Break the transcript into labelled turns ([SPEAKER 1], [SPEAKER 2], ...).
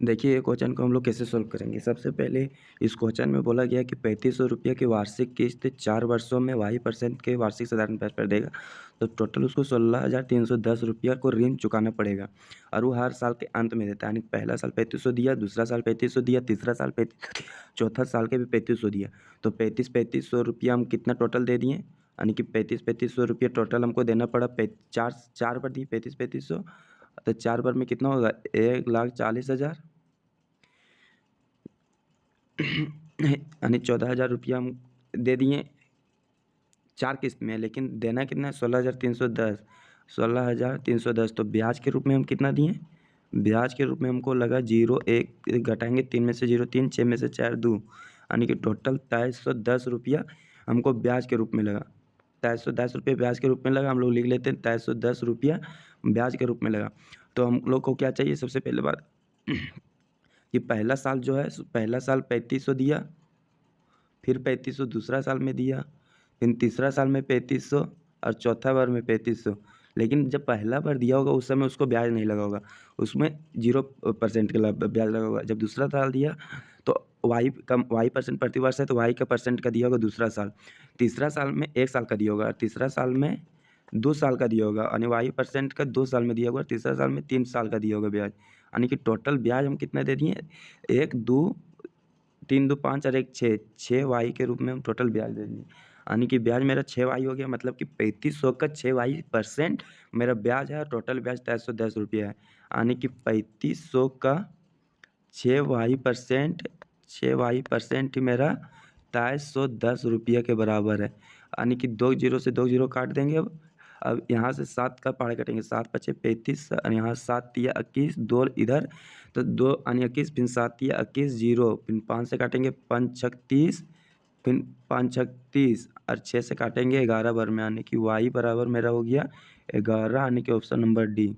[SPEAKER 1] देखिए, ये क्वेश्चन को हम लोग कैसे सॉल्व करेंगे। सबसे पहले इस क्वेश्चन में बोला गया कि 3500 रुपये की वार्षिक किस्त 4 वर्षों में y% के वार्षिक साधारण ब्याज पर देगा। तो टोटल उसको 16,310 रुपया को ऋण चुकाना पड़ेगा और वो हर साल के अंत में देता है। यानी पहला साल 3500 दिया, दूसरा साल 3500 दिया, तीसरा साल 3500 दिया, चौथा साल के भी 3500 दिया। तो 3500 रुपया हम कितना टोटल दे दिए, यानी कि 3500 रुपया टोटल हमको देना पड़ा। चार चार बार दिए 3500, तो 4 बार में कितना होगा, 1,40,000 यानी 14,000 रुपया हम दे दिए 4 किस्त में, लेकिन देना कितना है, 16,310। 16,310 तो ब्याज के रूप में हम कितना दिए, ब्याज के रूप में हमको लगा 0 1 घटाएंगे, 3 में से 0 3, 6 में से 4 2, यानी कि टोटल 2310 रुपया हमको ब्याज के रूप में लगा। 2310 रुपये ब्याज के रूप में लगा, हम लोग लिख लेते हैं 2310 रुपया ब्याज के रूप में लगा। तो हम लोग को क्या चाहिए, सबसे पहले बात कि पहला साल जो है, पहला साल 3500 दिया, फिर 3500 दूसरा साल में दिया, फिर तीसरा साल में 3500 और चौथा बार में 3500। लेकिन जब पहला बार दिया होगा उस समय उसको ब्याज नहीं लगा होगा, उसमें 0% का ब्याज लगा होगा। जब दूसरा साल दिया तो y% प्रति वर्ष है, तो y का परसेंट का दिया होगा दूसरा साल। तीसरा साल में 1 साल का दिया होगा, तीसरा साल में 2 साल का दिया होगा, यानी y% का 2 साल में दिया होगा, तीसरा साल में 3 साल का दिया होगा ब्याज। यानी कि टोटल ब्याज हम कितना दे दिए, 1 2 3 2 5 और 1 6, 6y के रूप में हम टोटल ब्याज दे दिए। यानी कि ब्याज मेरा 6y हो गया, मतलब कि 3500 का 6y% मेरा ब्याज है और टोटल ब्याज 2310 रुपये है। यानी कि 3500 का 6y% ही मेरा 2310 रुपये के बराबर है। यानी कि 2 जीरो से 2 जीरो काट देंगे। अब यहाँ से 7 का पहाड़ कटेंगे, 7 पचे 35 और यहाँ 7 तिया 21, 2 इधर, तो 2 यानी 21, फिर 7 तिया 21 जीरो, फिर 5 से काटेंगे 5 छक 30, फिर 5 छक 30 और 6 से काटेंगे 11 बार में, यानी कि y बराबर मेरा हो गया 11, यानी कि ऑप्शन नंबर डी।